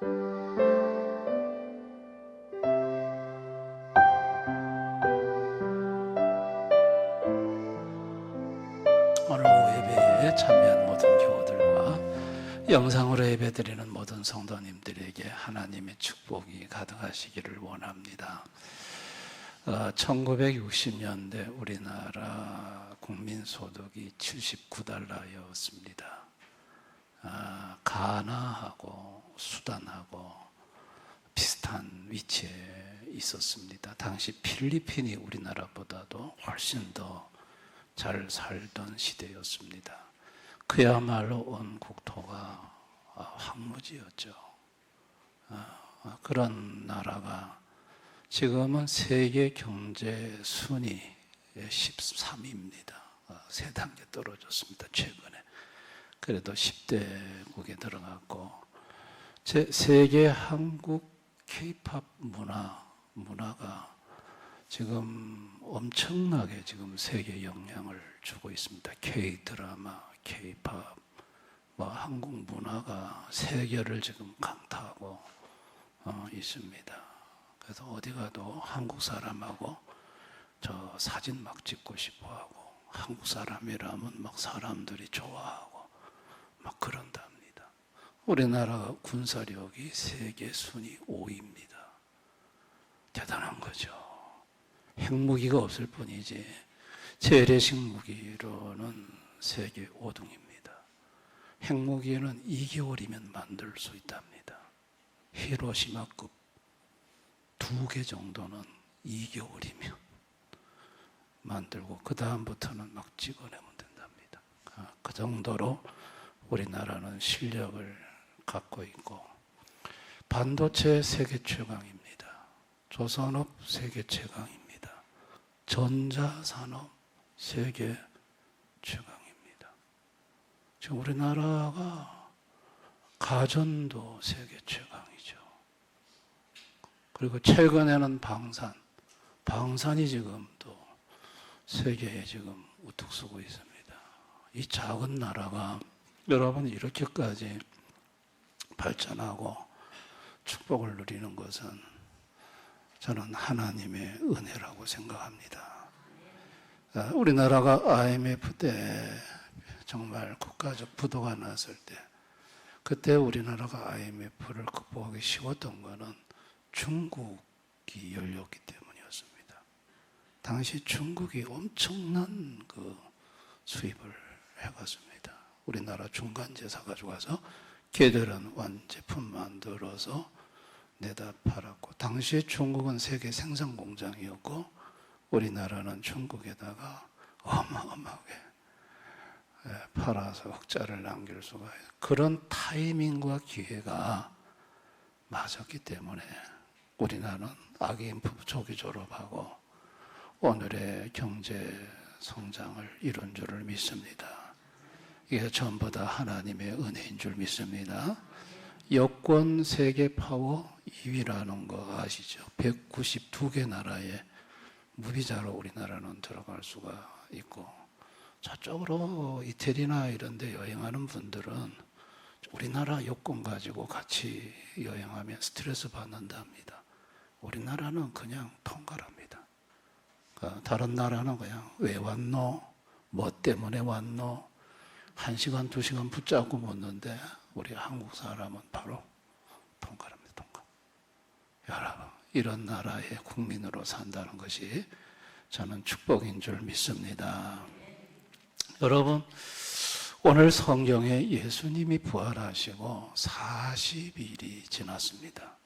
오늘 오후 예배에 참여한 모든 교우들과 영상으로 예배드리는 모든 성도님들에게 하나님의 축복이 가득하시기를 원합니다. 1960년대 우리나라 국민소득이 79달러였습니다. 가나하고 수단하고 비슷한 위치에 있었습니다. 당시 필리핀이 우리나라보다도 훨씬 더 잘 살던 시대였습니다. 그야말로 온 국토가 황무지였죠. 그런 나라가 지금은 세계 경제 순위 13위입니다. 3단계 떨어졌습니다. 최근에. 그래도 10대국에 들어갔고, 세계 한국 K-팝 문화가 지금 엄청나게 지금 세계 영향을 주고 있습니다. K-드라마, K-팝, 한국 문화가 세계를 지금 강타하고 있습니다. 그래서 어디 가도 한국 사람하고 저 사진 막 찍고 싶어하고, 한국 사람이라면 막 사람들이 좋아하고 막 그런답니다. 우리나라 군사력이 세계 순위 5위입니다. 대단한 거죠. 핵무기가 없을 뿐이지 재래식 무기로는 세계 5등입니다. 핵무기는 2개월이면 만들 수 있답니다. 히로시마급 2개 정도는 2개월이면 만들고 그 다음부터는 막 찍어내면 된답니다. 그 정도로 우리나라는 실력을 갖고 있고, 반도체 세계 최강입니다. 조선업 세계 최강입니다. 전자산업 세계 최강입니다. 지금 우리나라가 가전도 세계 최강이죠. 그리고 최근에는 방산이 지금 또 세계에 지금 우뚝 서고 있습니다. 이 작은 나라가 여러분 이렇게까지 발전하고 축복을 누리는 것은 저는 하나님의 은혜라고 생각합니다. 우리나라가 IMF 때 정말 국가적 부도가 났을 때, 그때 우리나라가 IMF를 극복하기 쉬웠던 것은 중국이 열렸기 때문이었습니다. 당시 중국이 엄청난 그 수입을 해갔습니다. 우리나라 중간재 사가지고 와서 걔들은 완제품 만들어서 내다 팔았고, 당시에 중국은 세계 생산 공장이었고 우리나라는 중국에다가 어마어마하게 팔아서 흑자를 남길 수가 있어요. 그런 타이밍과 기회가 맞았기 때문에 우리나라는 아기인프 조기 졸업하고 오늘의 경제 성장을 이룬 줄을 믿습니다. 이게 전부 다 하나님의 은혜인 줄 믿습니다. 여권 세계 파워 2위라는 거 아시죠? 192개 나라에 무비자로 우리나라는 들어갈 수가 있고, 저쪽으로 이태리나 이런 데 여행하는 분들은 우리나라 여권 가지고 같이 여행하면 스트레스 받는답니다. 우리나라는 그냥 통과랍니다. 다른 나라는 그냥 왜 왔노? 뭐 때문에 왔노? 1시간, 2시간 붙잡고 묻는데 우리 한국 사람은 바로 통과랍니다. 통과. 여러분, 이런 나라의 국민으로 산다는 것이 저는 축복인 줄 믿습니다. 여러분, 오늘 성경에 예수님이 부활하시고 40일이 지났습니다.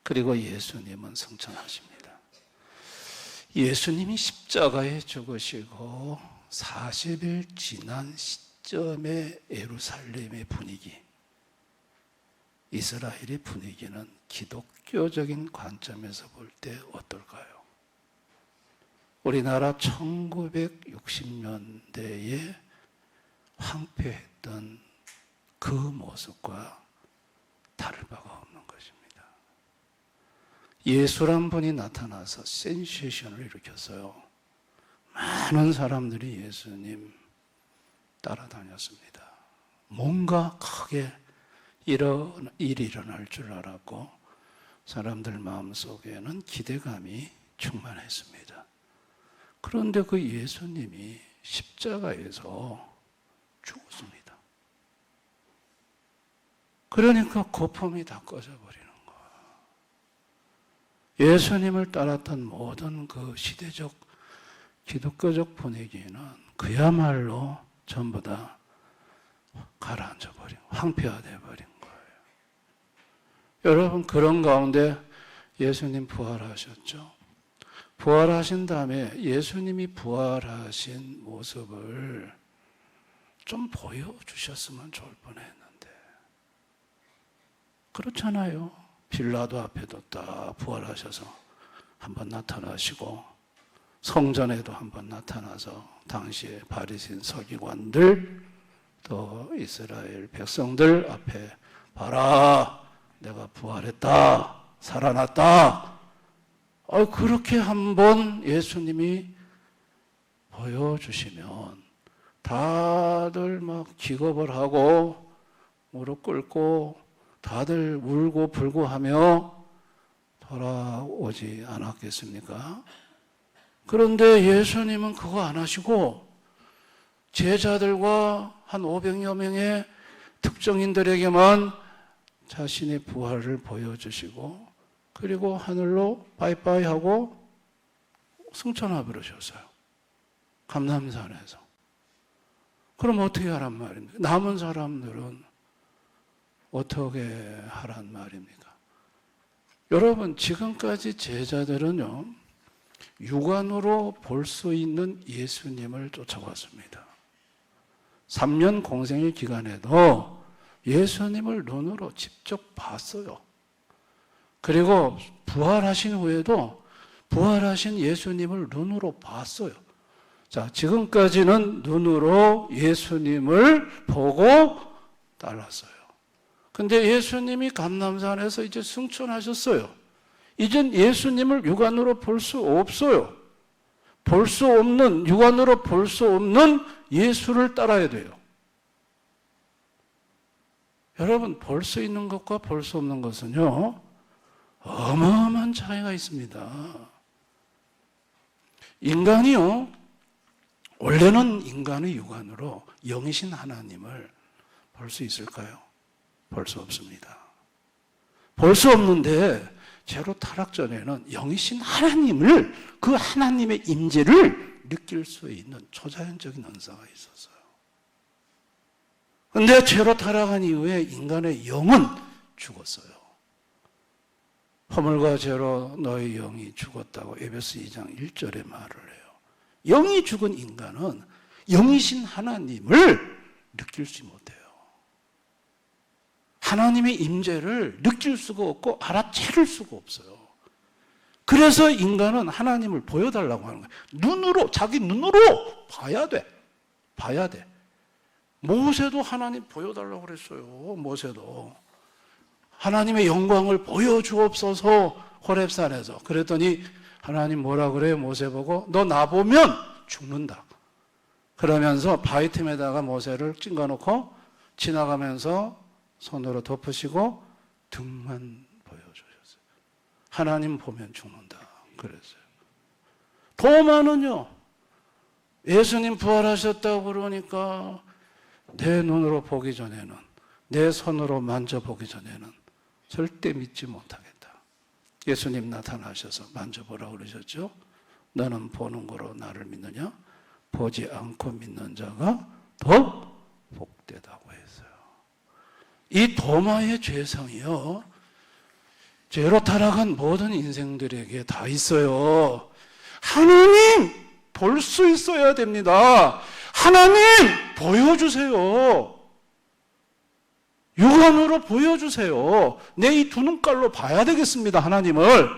그리고 예수님은 승천하십니다. 예수님이 십자가에 죽으시고 40일 지난 시점의 예루살렘의 분위기, 이스라엘의 분위기는 기독교적인 관점에서 볼 때 어떨까요? 우리나라 1960년대에 황폐했던 그 모습과 다를 바가 없는 것입니다. 예수란 분이 나타나서 센세이션을 일으켰어요. 많은 사람들이 예수님 따라다녔습니다. 뭔가 크게 일이 일어날 줄 알았고 사람들 마음속에는 기대감이 충만했습니다. 그런데 그 예수님이 십자가에서 죽었습니다. 그러니까 거품이 다 꺼져버리는 거예요. 예수님을 따랐던 모든 그 시대적 기독교적 분위기는 그야말로 전부 다 가라앉아 버린, 황폐화되어 버린 거예요. 여러분, 그런 가운데 예수님 부활하셨죠. 부활하신 다음에 예수님이 부활하신 모습을 좀 보여주셨으면 좋을 뻔했는데 그렇잖아요. 빌라도 앞에도 딱 부활하셔서 한번 나타나시고 성전에도 한번 나타나서 당시에 바리새인 서기관들 또 이스라엘 백성들 앞에 봐라, 내가 부활했다, 살아났다. 그렇게 한번 예수님이 보여주시면 다들 막 기겁을 하고 무릎 꿇고 다들 울고 불고 하며 돌아오지 않았겠습니까? 그런데 예수님은 그거 안 하시고 제자들과 한 500여 명의 특정인들에게만 자신의 부활을 보여주시고 그리고 하늘로 빠이빠이 하고 승천해 버리셨어요. 감람산에서. 그럼 어떻게 하란 말입니까? 남은 사람들은 어떻게 하란 말입니까? 여러분, 지금까지 제자들은요, 육안으로 볼 수 있는 예수님을 쫓아왔습니다. 3년 공생의 기간에도 예수님을 눈으로 직접 봤어요. 그리고 부활하신 후에도 부활하신 예수님을 눈으로 봤어요. 자, 지금까지는 눈으로 예수님을 보고 따랐어요. 근데 예수님이 감람산에서 이제 승천하셨어요. 이젠 예수님을 육안으로 볼 수 없어요. 볼 수 없는, 육안으로 볼 수 없는 예수를 따라야 돼요. 여러분, 볼 수 있는 것과 볼 수 없는 것은요, 어마어마한 차이가 있습니다. 인간이요, 원래는 인간의 육안으로 영이신 하나님을 볼 수 있을까요? 볼 수 없습니다. 볼 수 없는데 죄로 타락 전에는 영이신 하나님을, 그 하나님의 임재를 느낄 수 있는 초자연적인 은사가 있었어요. 그런데 죄로 타락한 이후에 인간의 영은 죽었어요. 허물과 죄로 너의 영이 죽었다고 에베소 2장 1절에 말을 해요. 영이 죽은 인간은 영이신 하나님을 느낄 수 못해요. 하나님의 임재를 느낄 수가 없고 알아채릴 수가 없어요. 그래서 인간은 하나님을 보여달라고 하는 거예요. 눈으로, 자기 눈으로 봐야 돼. 봐야 돼. 모세도 하나님 보여달라고 그랬어요. 모세도. 하나님의 영광을 보여주옵소서 호렙산에서. 그랬더니 하나님 뭐라 그래요? 모세 보고 너 나 보면 죽는다. 그러면서 바위 틈에다가 모세를 찡겨놓고 지나가면서 손으로 덮으시고 등만 보여주셨어요. 하나님 보면 죽는다 그랬어요. 도마는요, 예수님 부활하셨다고 그러니까 내 눈으로 보기 전에는, 내 손으로 만져보기 전에는 절대 믿지 못하겠다. 예수님 나타나셔서 만져보라고 그러셨죠. 너는 보는 거로 나를 믿느냐? 보지 않고 믿는 자가 더 복되다고 했어요. 이 도마의 죄성이요, 죄로 타락한 모든 인생들에게 다 있어요. 하나님 볼 수 있어야 됩니다. 하나님 보여주세요. 육안으로 보여주세요. 내 이 두 눈깔로 봐야 되겠습니다, 하나님을.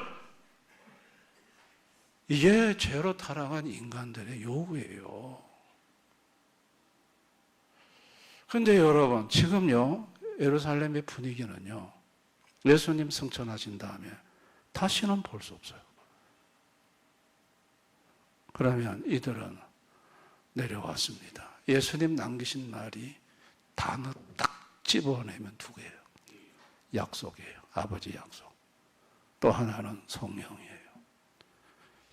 이게 죄로 타락한 인간들의 요구예요. 그런데 여러분, 지금요, 예루살렘의 분위기는요, 예수님 승천하신 다음에 다시는 볼 수 없어요. 그러면 이들은 내려왔습니다. 예수님 남기신 말이 단어 딱 집어내면 두 개예요. 약속이에요. 아버지 약속. 또 하나는 성령이에요.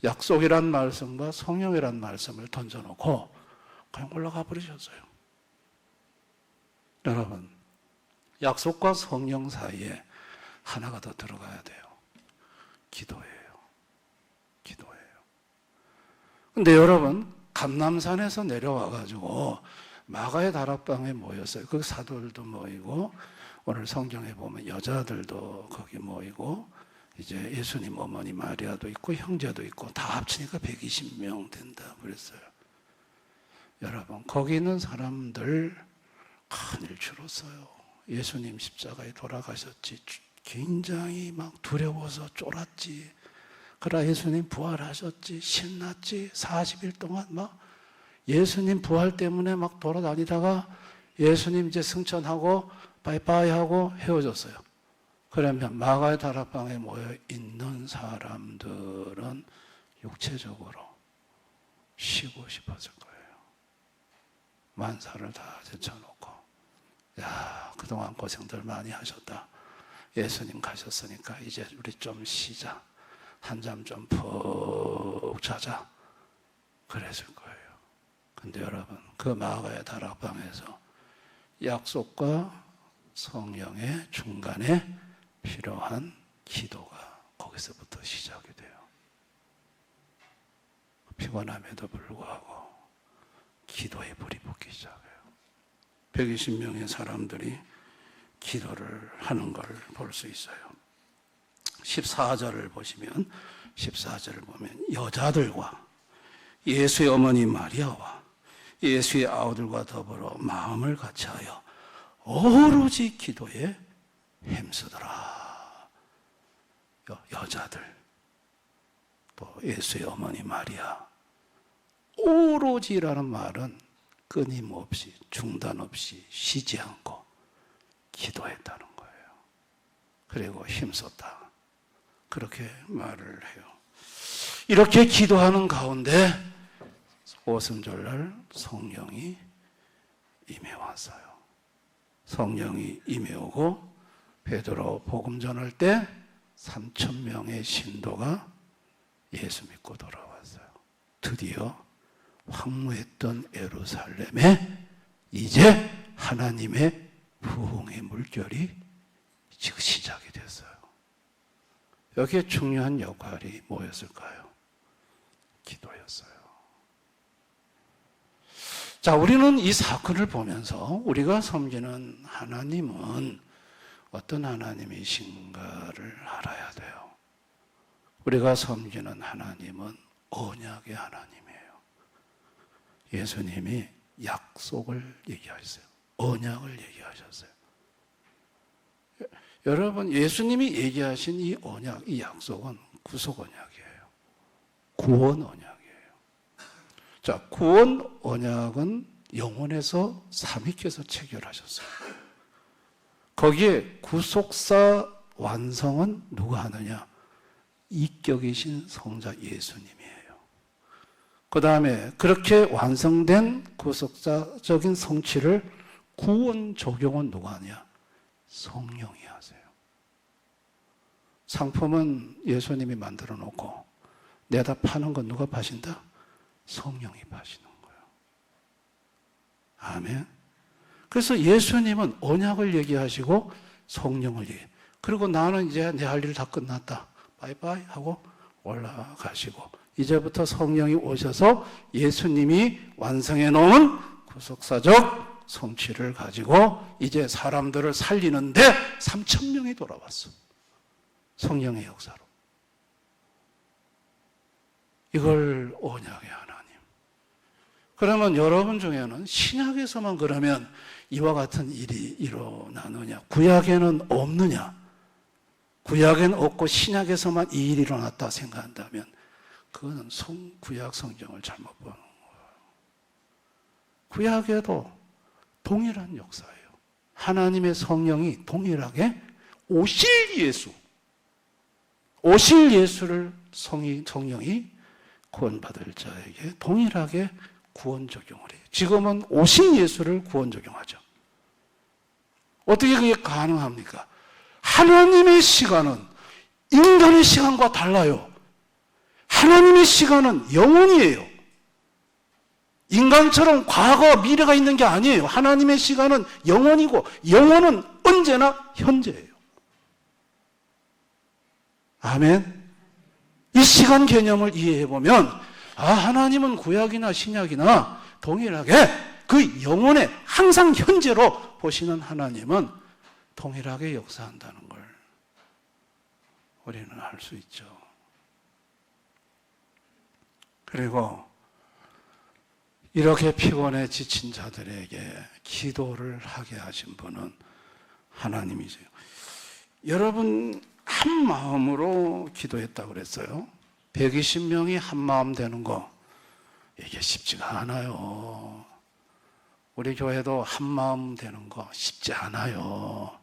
약속이란 말씀과 성령이란 말씀을 던져놓고 그냥 올라가 버리셨어요. 여러분, 약속과 성령 사이에 하나가 더 들어가야 돼요. 기도예요. 기도예요. 근데 여러분, 감람산에서 내려와가지고 마가의 다락방에 모였어요. 그 사도들도 모이고, 오늘 성경에 보면 여자들도 거기 모이고, 이제 예수님 어머니 마리아도 있고, 형제도 있고, 다 합치니까 120명 된다 그랬어요. 여러분, 거기 있는 사람들 큰일 치렀어요. 예수님 십자가에 돌아가셨지. 굉장히 막 두려워서 쫄았지. 그러나 예수님 부활하셨지. 신났지. 40일 동안 막 예수님 부활 때문에 막 돌아다니다가 예수님 이제 승천하고 바이바이 하고 헤어졌어요. 그러면 마가의 다락방에 모여 있는 사람들은 육체적으로 쉬고 싶었을 거예요. 만사를 다 제쳐놓고, 야, 그동안 고생들 많이 하셨다. 예수님 가셨으니까 이제 우리 좀 쉬자. 한잠 좀 푹 자자. 그랬을 거예요. 근데 여러분, 그 마가의 다락방에서 약속과 성령의 중간에 필요한 기도가 거기서부터 시작이 돼요. 피곤함에도 불구하고 기도에 불이 붙기 시작해요. 120명의 사람들이 기도를 하는 걸 볼 수 있어요. 14절을 보시면, 14절을 보면 여자들과 예수의 어머니 마리아와 예수의 아우들과 더불어 마음을 같이하여 오로지 기도에 힘쓰더라. 여자들, 또 예수의 어머니 마리아. 오로지라는 말은 끊임없이, 중단 없이, 쉬지 않고 기도했다는 거예요. 그리고 힘썼다. 그렇게 말을 해요. 이렇게 기도하는 가운데 오순절날 성령이 임해왔어요. 성령이 임해오고 베드로 복음 전할 때 3,000명의 신도가 예수 믿고 돌아왔어요. 드디어 황무했던 예루살렘에 이제 하나님의 부흥의 물결이 지금 시작이 됐어요. 여기에 중요한 역할이 뭐였을까요? 기도였어요. 자, 우리는 이 사건을 보면서 우리가 섬기는 하나님은 어떤 하나님이신가를 알아야 돼요. 우리가 섬기는 하나님은 언약의 하나님이에요. 예수님이 약속을 얘기하셨어요. 언약을 얘기하셨어요. 여러분, 예수님이 얘기하신 이 언약, 이 약속은 구속 언약이에요. 구원 언약이에요. 자, 구원 언약은 영혼에서 삼위께서 체결하셨어요. 거기에 구속사 완성은 누가 하느냐? 이격이신 성자 예수님이에요. 그 다음에 그렇게 완성된 구속사적인 성취를 구원 적용은 누가 하냐? 성령이 하세요. 상품은 예수님이 만들어 놓고 내다 파는 건 누가 파신다? 성령이 파시는 거예요. 아멘. 그래서 예수님은 언약을 얘기하시고 성령을 얘기해요. 그리고 나는 이제 내 할 일 다 끝났다. 바이바이 하고 올라가시고 이제부터 성령이 오셔서 예수님이 완성해 놓은 구속사적 성취를 가지고 이제 사람들을 살리는데 3,000명이 돌아왔어. 성령의 역사로. 이걸 언약의 하나님. 그러면 여러분 중에는 신약에서만 그러면 이와 같은 일이 일어나느냐? 구약에는 없느냐? 구약에는 없고 신약에서만 이 일이 일어났다 생각한다면 그거는 구약 성경을 잘못 보는 거예요. 구약에도 동일한 역사예요. 하나님의 성령이 동일하게 오실 예수를 성령이 구원받을 자에게 동일하게 구원 적용을 해요. 지금은 오신 예수를 구원 적용하죠. 어떻게 그게 가능합니까? 하나님의 시간은 인간의 시간과 달라요. 하나님의 시간은 영원이에요. 인간처럼 과거, 미래가 있는 게 아니에요. 하나님의 시간은 영원이고 영원은 언제나 현재예요. 아멘. 이 시간 개념을 이해해보면 하나님은 구약이나 신약이나 동일하게 그 영혼에 항상 현재로 보시는 하나님은 동일하게 역사한다는 걸 우리는 알 수 있죠. 그리고 이렇게 피곤해 지친 자들에게 기도를 하게 하신 분은 하나님이세요. 여러분 한 마음으로 기도했다고 그랬어요. 120명이 한 마음 되는 거 이게 쉽지가 않아요. 우리 교회도 한 마음 되는 거 쉽지 않아요.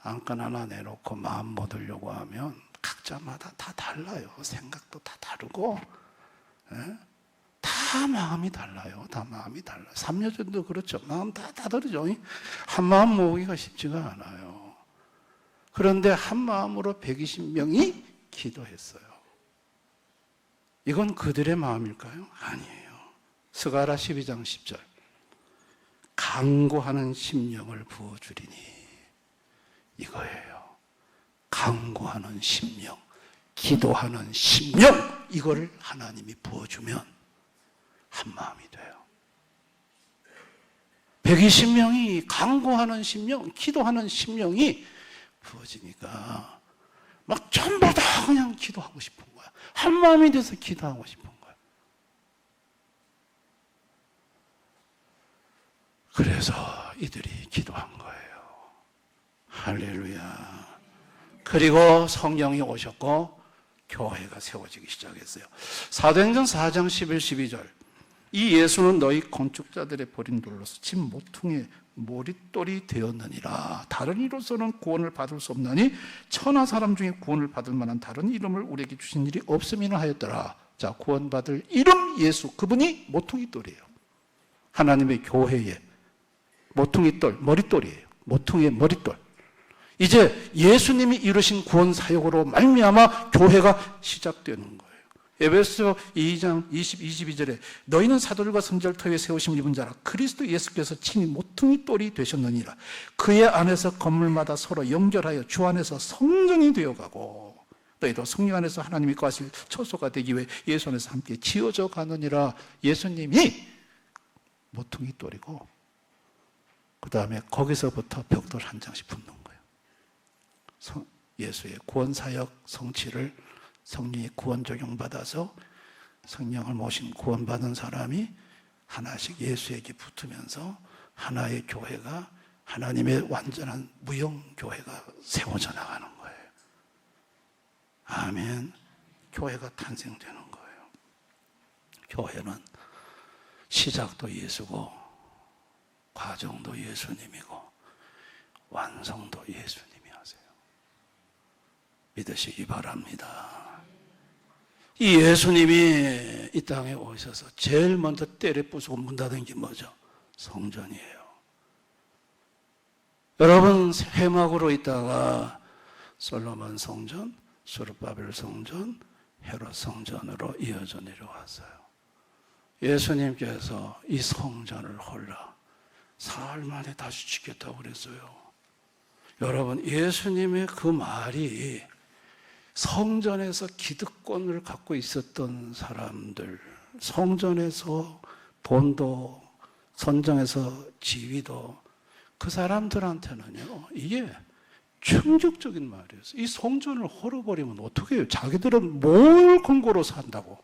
안건 하나 내놓고 마음 못 얻으려고 하면 각자마다 다 달라요. 생각도 다 다르고 다 마음이 달라요. 다 마음이 달라요. 삼여전도 그렇죠. 마음 다 다르죠. 한 마음 모으기가 쉽지가 않아요. 그런데 한 마음으로 120명이 기도했어요. 이건 그들의 마음일까요? 아니에요. 스가랴 12장 10절. 간구하는 심령을 부어주리니 이거예요. 간구하는 심령, 기도하는 심령, 이거를 하나님이 부어주면 한 마음이 돼요. 120명이 간구하는 심령, 기도하는 심령이 부어지니까 막 전부 다 그냥 기도하고 싶은 거야. 한 마음이 돼서 기도하고 싶은 거야. 그래서 이들이 기도한 거예요. 할렐루야. 그리고 성령이 오셨고 교회가 세워지기 시작했어요. 사도행전 4장 11, 12절. 이 예수는 너희 건축자들의 버린 돌로서 집 모퉁이의 머릿돌이 되었느니라. 다른 이로서는 구원을 받을 수 없나니 천하 사람 중에 구원을 받을 만한 다른 이름을 우리에게 주신 일이 없음이라 하였더라. 자, 구원받을 이름 예수, 그분이 모퉁이돌이에요. 하나님의 교회의 모퉁이돌, 머릿돌이에요. 모퉁이의 머릿돌. 이제 예수님이 이루신 구원 사역으로 말미암아 교회가 시작되는 거예요. 에베소 2장 22절에 너희는 사도들과 선지자를 터위에 세우심 입은 자라. 그리스도 예수께서 친히 모퉁이돌이 되셨느니라. 그의 안에서 건물마다 서로 연결하여 주 안에서 성전이 되어가고 너희도 성령 안에서 하나님이 거하실 처소가 되기 위해 예수 안에서 함께 지어져 가느니라. 예수님이 모퉁이돌이고 그 다음에 거기서부터 벽돌 한 장씩 붙는 거예요. 예수의 구원사역 성취를 성령의 구원 적용받아서 성령을 모신 구원받은 사람이 하나씩 예수에게 붙으면서 하나의 교회가 하나님의 완전한 무형교회가 세워져 나가는 거예요. 아멘. 교회가 탄생되는 거예요. 교회는 시작도 예수고 과정도 예수님이고 완성도 예수님이 하세요. 믿으시기 바랍니다. 이 예수님이 이 땅에 오셔서 제일 먼저 때려 부수고 문 닫은 게 뭐죠? 성전이에요. 여러분 회막으로 있다가 솔로몬 성전, 스룹바벨 성전, 헤롯 성전으로 이어져 내려왔어요. 예수님께서 이 성전을 홀라 사흘 만에 다시 짓겠다고 그랬어요. 여러분 예수님의 그 말이 성전에서 기득권을 갖고 있었던 사람들, 성전에서 돈도, 성전에서 지위도, 그 사람들한테는요, 이게 충격적인 말이었어요. 이 성전을 헐어버리면 어떻게 해요? 자기들은 뭘 근거로 산다고?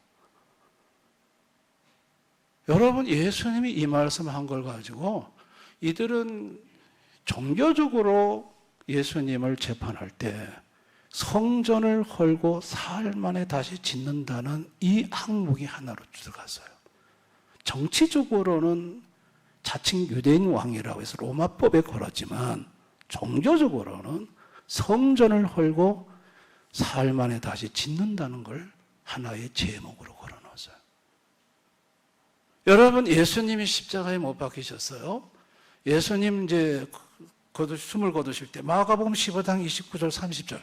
여러분, 예수님이 이 말씀한 걸 가지고 이들은 종교적으로 예수님을 재판할 때 성전을 헐고 사흘 만에 다시 짓는다는 이 항목이 하나로 들어갔어요. 정치적으로는 자칭 유대인 왕이라고 해서 로마법에 걸었지만 종교적으로는 성전을 헐고 사흘 만에 다시 짓는다는 걸 하나의 제목으로 걸어놓았어요. 여러분 예수님이 십자가에 못 박히셨어요. 예수님 이제 숨을 거두실 때 마가복음 15장 29절 30절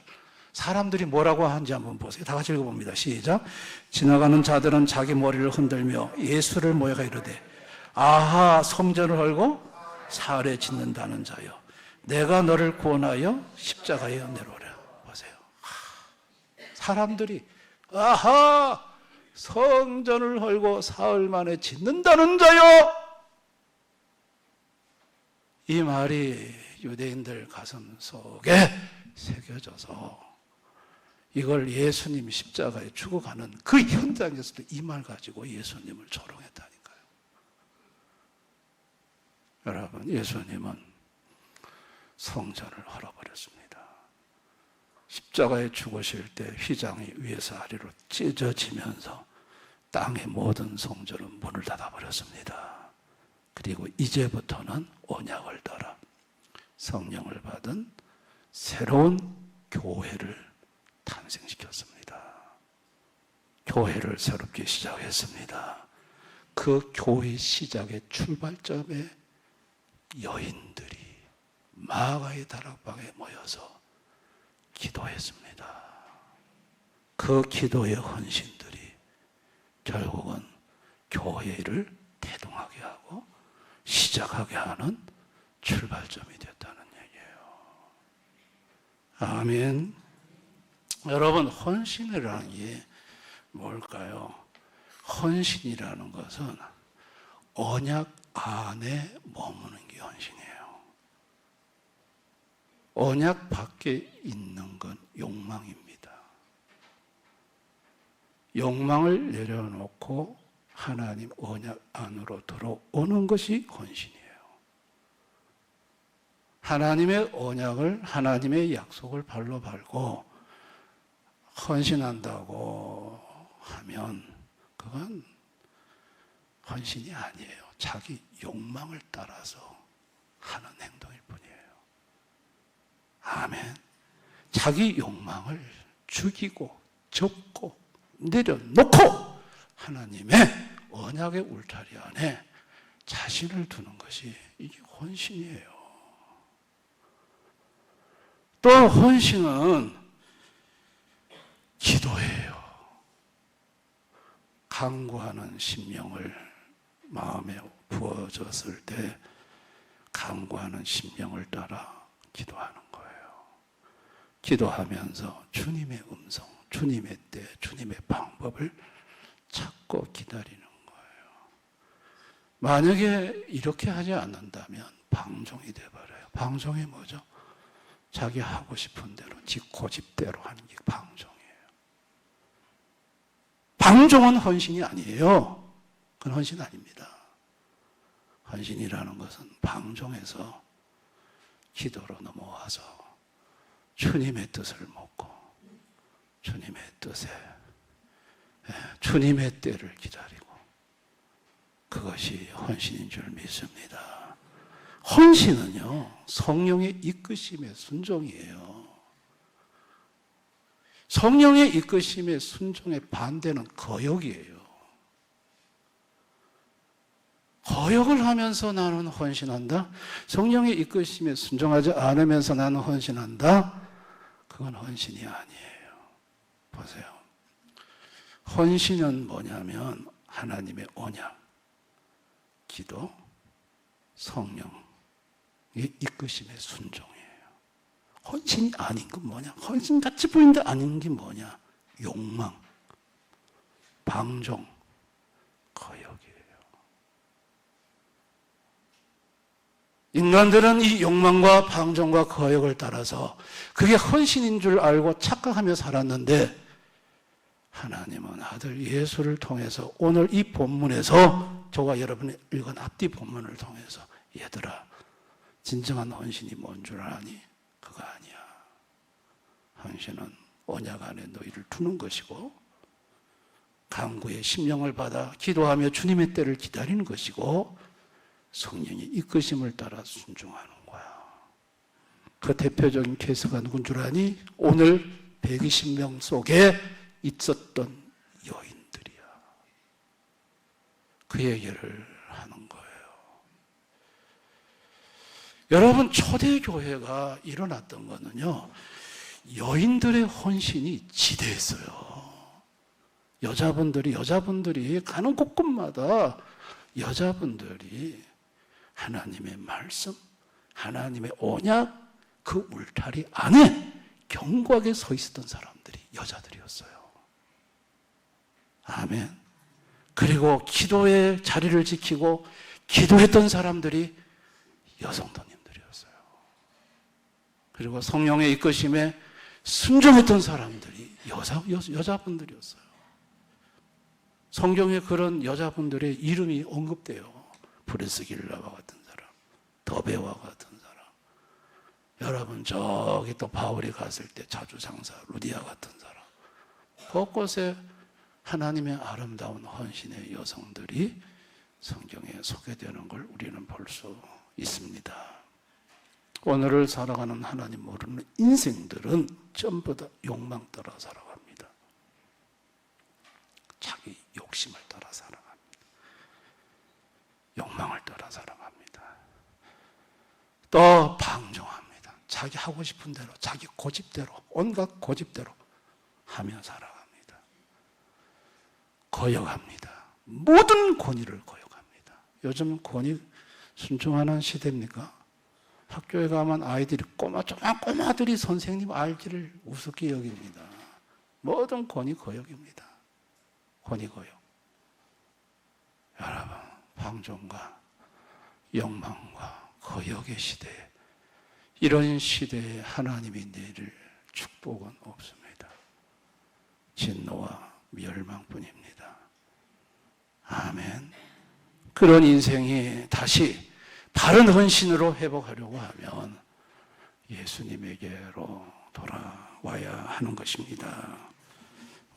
사람들이 뭐라고 하는지 한번 보세요. 다 같이 읽어봅니다. 시작. 지나가는 자들은 자기 머리를 흔들며 예수를 모여가 이르되 아하 성전을 헐고 사흘에 짓는다는 자여 내가 너를 구원하여 십자가에 내려오라. 보세요. 사람들이 아하 성전을 헐고 사흘 만에 짓는다는 자여, 이 말이 유대인들 가슴 속에 새겨져서 이걸 예수님이 십자가에 죽어가는 그 현장에서도 이 말 가지고 예수님을 조롱했다니까요. 여러분, 예수님은 성전을 헐어버렸습니다. 십자가에 죽으실 때 휘장이 위에서 아래로 찢어지면서 땅의 모든 성전은 문을 닫아버렸습니다. 그리고 이제부터는 언약을 따라 성령을 받은 새로운 교회를 탄생시켰습니다. 교회를 새롭게 시작했습니다. 그 교회 시작의 출발점에 여인들이 마가의 다락방에 모여서 기도했습니다. 그 기도의 헌신들이 결국은 교회를 태동하게 하고 시작하게 하는 출발점이 됐다는 얘기예요. 아멘. 여러분, 헌신이라는 게 뭘까요? 헌신이라는 것은 언약 안에 머무는 게 헌신이에요. 언약 밖에 있는 건 욕망입니다. 욕망을 내려놓고 하나님 언약 안으로 들어오는 것이 헌신이에요. 하나님의 언약을, 하나님의 약속을 발로 밟고 헌신한다고 하면 그건 헌신이 아니에요. 자기 욕망을 따라서 하는 행동일 뿐이에요. 아멘. 자기 욕망을 죽이고 접고 내려놓고 하나님의 언약의 울타리 안에 자신을 두는 것이 이게 헌신이에요. 또 헌신은 기도예요. 간구하는 심령을 마음에 부어졌을 때 간구하는 심령을 따라 기도하는 거예요. 기도하면서 주님의 음성, 주님의 때, 주님의 방법을 찾고 기다리는 거예요. 만약에 이렇게 하지 않는다면 방종이 돼버려요. 방종이 뭐죠? 자기 하고 싶은 대로 고집대로 하는 게 방종이에요. 방종은 헌신이 아니에요. 그건 헌신 아닙니다. 헌신이라는 것은 방종에서 기도로 넘어와서 주님의 뜻을 묻고 주님의 뜻에 주님의 때를 기다리고, 그것이 헌신인 줄 믿습니다. 헌신은요, 성령의 이끄심의 순종이에요. 성령의 이끄심의 순종의 반대는 거역이에요. 거역을 하면서 나는 헌신한다? 성령의 이끄심에 순종하지 않으면서 나는 헌신한다? 그건 헌신이 아니에요. 보세요. 헌신은 뭐냐면 하나님의 언약, 기도, 성령의 이끄심에 순종이에요. 헌신이 아닌 건 뭐냐? 헌신같이 보이는데 아닌 게 뭐냐? 욕망, 방종, 거역이에요. 인간들은 이 욕망과 방종과 거역을 따라서 그게 헌신인 줄 알고 착각하며 살았는데, 하나님은 아들 예수를 통해서 오늘 이 본문에서 저와 여러분이 읽은 앞뒤 본문을 통해서, 얘들아, 진정한 헌신이 뭔 줄 아니? 그거 아니야. 헌신은 언약 안에 너희를 두는 것이고, 간구의 심령을 받아 기도하며 주님의 때를 기다리는 것이고, 성령의 이끄심을 따라 순종하는 거야. 그 대표적인 케이스가 누군 줄 아니? 오늘 120명 속에 있었던 여인들이야. 그 얘기를 하는 거예요. 여러분, 초대교회가 일어났던 거는요, 여인들의 헌신이 지대했어요. 여자분들이 가는 곳곳마다 여자분들이 하나님의 말씀, 하나님의 언약, 그 울타리 안에 견고하게 서 있었던 사람들이 여자들이었어요. 아멘. 그리고 기도의 자리를 지키고 기도했던 사람들이 여성도님들이었어요. 그리고 성령의 이끄심에 순종했던 사람들이 여자분들이었어요. 성경에 그런 여자분들의 이름이 언급돼요. 브리스길라와 같은 사람, 더베와 같은 사람. 여러분, 저기 또 바울이 갔을 때 자주장사 루디아 같은 사람. 곳곳에 하나님의 아름다운 헌신의 여성들이 성경에 소개되는 걸 우리는 볼 수 있습니다. 오늘을 살아가는 하나님 모르는 인생들은 전부 다 욕망 따라 살아갑니다. 자기 욕심을 따라 살아갑니다. 욕망을 따라 살아갑니다. 또 방종합니다. 자기 하고 싶은 대로, 자기 고집대로, 온갖 고집대로 하며 살아갑니다. 거역합니다. 모든 권위를 거역합니다. 요즘 권위 순종하는 시대입니까? 학교에 가면 아이들이 꼬마들이 선생님 알기를 우습게 여깁니다. 모든 권위 거역입니다. 권위 거역. 여러분, 방종과 욕망과 거역의 시대에, 이런 시대에 하나님이 내릴 축복은 없습니다. 진노와 멸망뿐입니다. 아멘. 그런 인생이 다시 바른 헌신으로 회복하려고 하면 예수님에게로 돌아와야 하는 것입니다.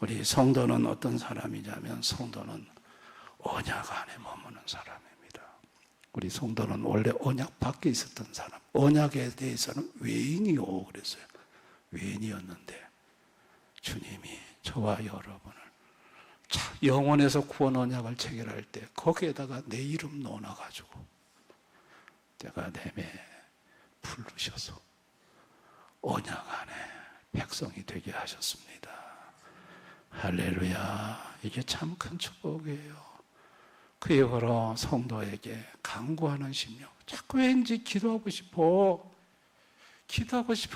우리 성도는 어떤 사람이냐면, 성도는 언약 안에 머무는 사람입니다. 우리 성도는 원래 언약 밖에 있었던 사람, 언약에 대해서는 외인이요 그랬어요. 외인이었는데 주님이 저와 여러분을 영원에서 구원 언약을 체결할 때 거기에다가 내 이름 넣어놔가지고 때가 되매 부르셔서 언약 안에 백성이 되게 하셨습니다. 할렐루야. 이게 참 큰 축복이에요. 그에 걸어 성도에게 간구하는 심령, 자꾸 왠지 기도하고 싶은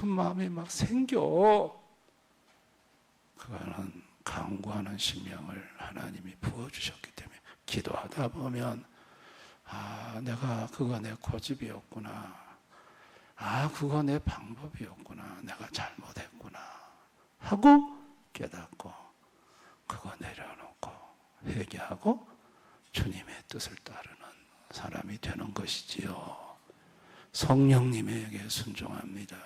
마음이 막 생겨. 그거는 간구하는 심령을 하나님이 부어주셨기 때문에, 기도하다 보면 내가 그거 내 고집이었구나, 그거 내 방법이었구나, 내가 잘못했구나 하고 깨닫고 그거 내려놓고 회개하고 주님의 뜻을 따르는 사람이 되는 것이지요. 성령님에게 순종합니다.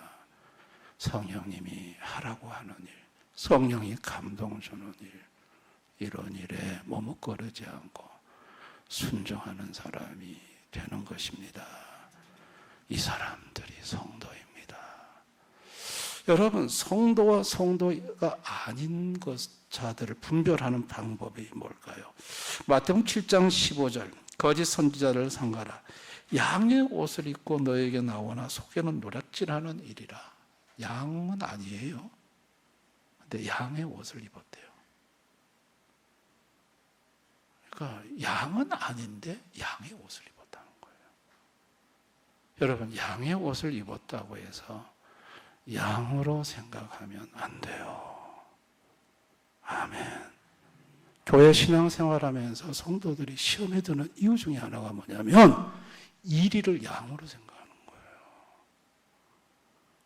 성령님이 하라고 하는 일, 성령이 감동 주는 일, 이런 일에 머뭇거리지 않고 순종하는 사람이 되는 것입니다. 이 사람들이 성도입니다. 여러분, 성도와 성도가 아닌 자들을 분별하는 방법이 뭘까요? 마태복음 7장 15절, 거짓 선지자를 삼가라. 양의 옷을 입고 너에게 나오나 속에는 노략질하는 일이라. 양은 아니에요. 근데 양의 옷을 입었대요. 그러니까 양은 아닌데 양의 옷을 입었다는 거예요. 여러분, 양의 옷을 입었다고 해서 양으로 생각하면 안 돼요. 아멘. 교회 신앙생활하면서 성도들이 시험에 드는 이유 중에 하나가 뭐냐면 이리를 양으로 생각하는 거예요.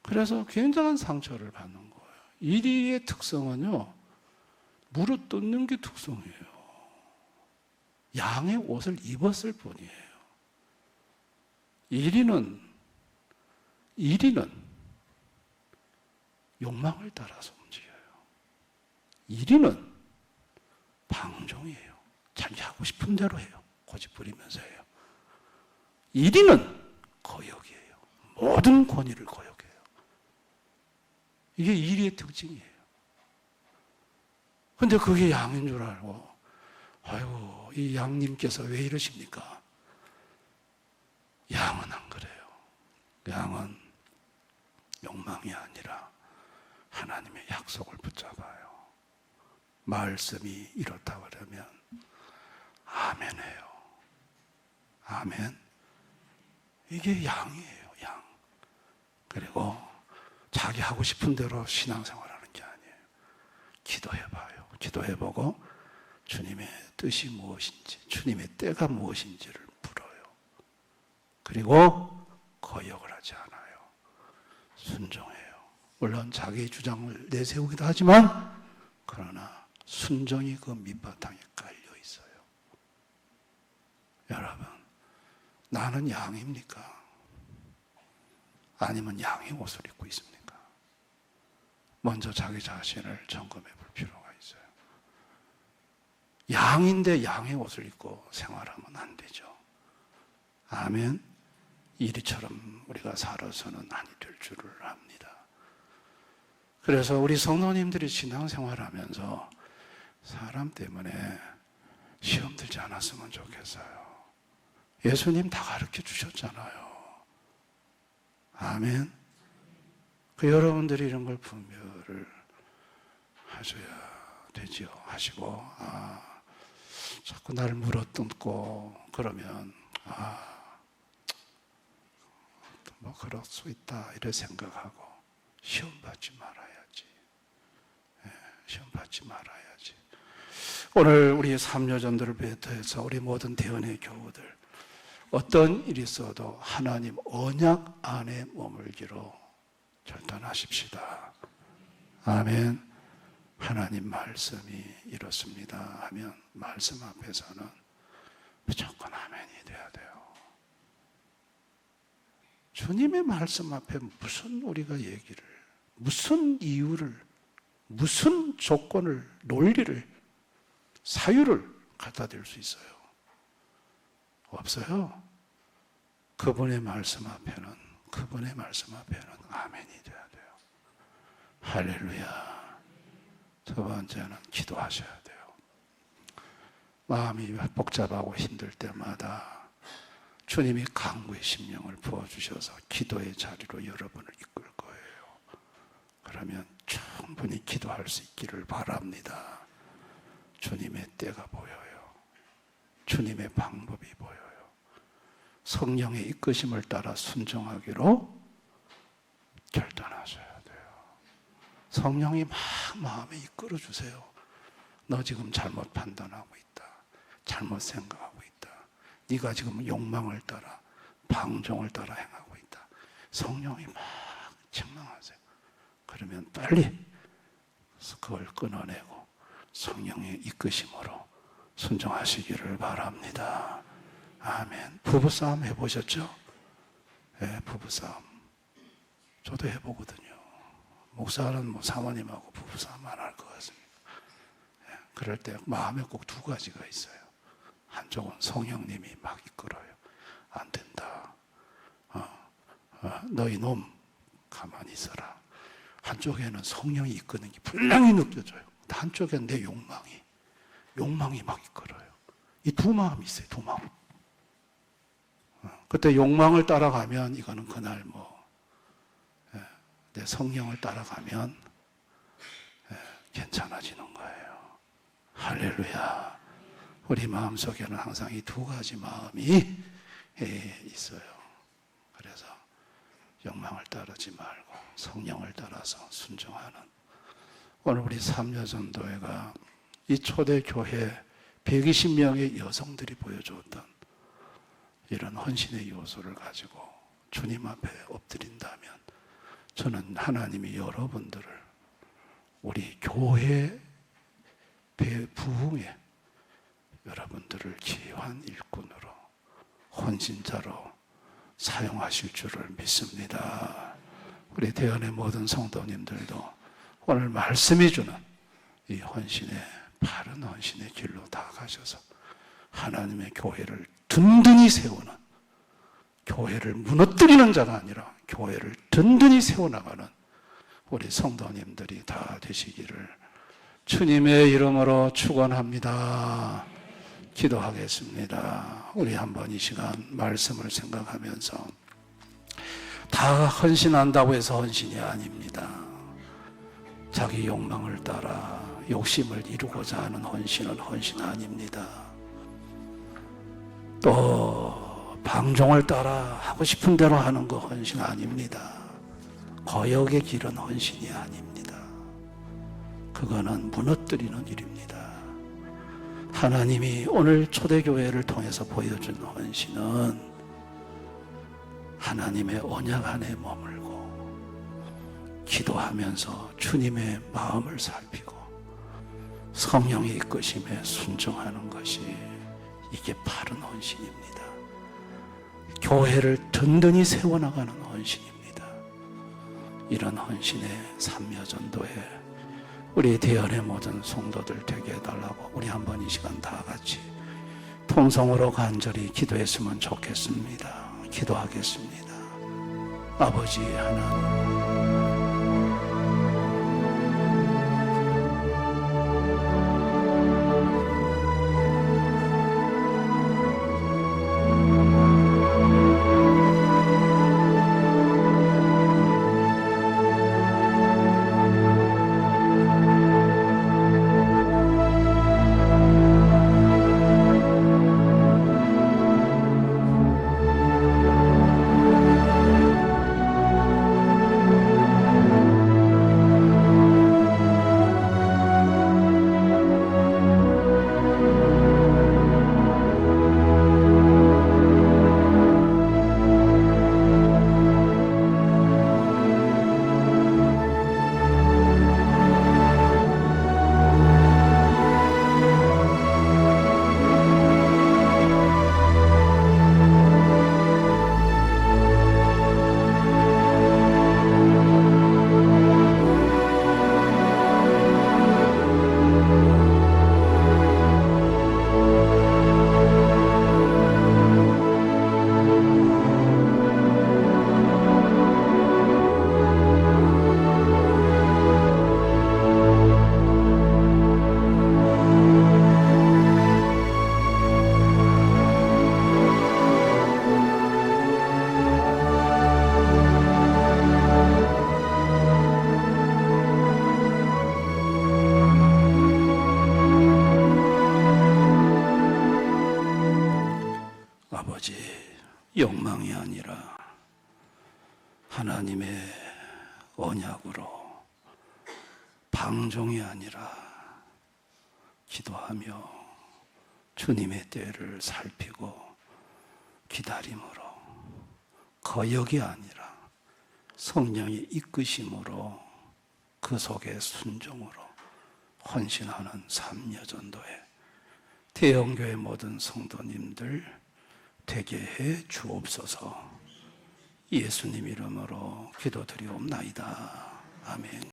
그래서 굉장한 상처를 받는 거예요. 이리의 특성은요, 무릎 뜯는 게 특성이에요. 양의 옷을 입었을 뿐이에요. 이리는 욕망을 따라서 움직여요. 이리는 방종이에요. 자기 하고 싶은 대로 해요. 고집 부리면서 해요. 이리는 거역이에요. 모든 권위를 거역해요. 이게 이리의 특징이에요. 근데 그게 양인 줄 알고, 아이고, 이 양님께서 왜 이러십니까? 양은 안 그래요. 욕망이 아니라 하나님의 약속을 붙잡아요. 말씀이 이렇다 그러면 아멘해요. 아멘. 이게 양이에요, 양. 그리고 자기 하고 싶은 대로 신앙생활하는 게 아니에요. 기도해봐요. 기도해보고 주님의 뜻이 무엇인지, 주님의 때가 무엇인지를 물어요. 그리고 거역을 하지 않아요. 순종해요. 물론 자기 주장을 내세우기도 하지만 그러나 순종이 그 밑바탕에 깔려 있어요. 여러분, 나는 양입니까? 아니면 양의 옷을 입고 있습니까? 먼저 자기 자신을 점검해 볼 필요가 있어요. 양인데 양의 옷을 입고 생활하면 안 되죠. 아멘. 이리처럼 우리가 살아서는 아니 될 줄을 압니다. 그래서 우리 성도님들이 신앙생활하면서 사람 때문에 시험 들지 않았으면 좋겠어요. 예수님 다 가르쳐 주셨잖아요. 아멘. 여러분들이 이런 걸 분별을 하셔야 되지요. 하시고 자꾸 나를 물어뜯고 그러면 뭐 그럴 수 있다 이래 생각하고 시험 받지 말아야지. 시험 받지 말아야지. 오늘 우리 삼여전들을 비롯해서 우리 모든 대원의 교우들 어떤 일이 있어도 하나님 언약 안에 머물기로 결단하십시다. 아멘. 하나님 말씀이 이렇습니다 하면 말씀 앞에서는 무조건 아멘이 돼야 돼요. 주님의 말씀 앞에 무슨 우리가 얘기를, 무슨 이유를, 무슨 조건을, 논리를, 사유를 갖다 댈 수 있어요? 없어요. 그분의 말씀 앞에는 아멘이 돼야 돼요. 할렐루야. 두 번째는 기도하셔야 돼요. 마음이 복잡하고 힘들 때마다 주님이 강구의 심령을 부어주셔서 기도의 자리로 여러분을 이끌 거예요. 그러면 충분히 기도할 수 있기를 바랍니다. 주님의 때가 보여요. 주님의 방법이 보여요. 성령의 이끄심을 따라 순종하기로 결단하셔야 돼요. 성령이 막 마음에 이끌어 주세요. 너 지금 잘못 판단하고 있다. 잘못 생각하고 있다. 네가 지금 욕망을 따라 방종을 따라 행하고 있다. 성령이 막 책망하세요. 그러면 빨리 그걸 끊어내고 성령의 이끄심으로 순종하시기를 바랍니다. 아멘. 부부싸움 해보셨죠? 네, 부부싸움. 저도 해보거든요. 목사는 사모님하고 부부싸움 안 할 것 같습니다. 네, 그럴 때 마음에 꼭 두 가지가 있어요. 한쪽은 성령님이 막 이끌어요. 안 된다. 너희 놈 가만히 있어라. 한쪽에는 성령이 이끄는 게 분명히 느껴져요. 한쪽엔 내 욕망이 막 이끌어요. 이 두 마음이 있어요. 두 마음. 그때 욕망을 따라가면 이거는 그날 내 성령을 따라가면 괜찮아지는 거예요. 할렐루야. 우리 마음속에는 항상 이 두 가지 마음이 있어요. 그래서 욕망을 따르지 말고 성령을 따라서 순종하는 오늘 우리 삼여전도회가 이 초대교회 120명의 여성들이 보여주었던 이런 헌신의 요소를 가지고 주님 앞에 엎드린다면 저는 하나님이 여러분들을 우리 교회 부흥에 여러분들을 귀한 일꾼으로 헌신자로 사용하실 줄을 믿습니다. 우리 대원의 모든 성도님들도 오늘 말씀이 주는 이 헌신의 바른 헌신의 길로 다 가셔서 하나님의 교회를 든든히 세우는, 교회를 무너뜨리는 자가 아니라 교회를 든든히 세워나가는 우리 성도님들이 다 되시기를 주님의 이름으로 축원합니다. 기도하겠습니다. 우리 한번 이 시간 말씀을 생각하면서 다 헌신한다고 해서 헌신이 아닙니다. 자기 욕망을 따라 욕심을 이루고자 하는 헌신은 헌신 아닙니다. 또 방종을 따라 하고 싶은 대로 하는 거 헌신 아닙니다. 거역의 길은 헌신이 아닙니다. 그거는 무너뜨리는 일입니다. 하나님이 오늘 초대교회를 통해서 보여준 헌신은 하나님의 언약 안에 머물고 기도하면서 주님의 마음을 살피고 성령의 이끄심에 순종하는 것이 이게 바른 헌신입니다. 교회를 든든히 세워나가는 헌신입니다. 이런 헌신의 삼여전도에 우리 대연의 모든 성도들 되게 해달라고 우리 한번 이 시간 다 같이 통성으로 간절히 기도했으면 좋겠습니다. 기도하겠습니다. 아버지 하나님, 아버지, 욕망이 아니라 하나님의 언약으로, 방종이 아니라 기도하며 주님의 때를 살피고 기다림으로, 거역이 아니라 성령의 이끄심으로 그 속에 순종으로 헌신하는 삼여전도에 대형교회 모든 성도님들 되게 해 주옵소서. 예수님 이름으로 기도드리옵나이다. 아멘.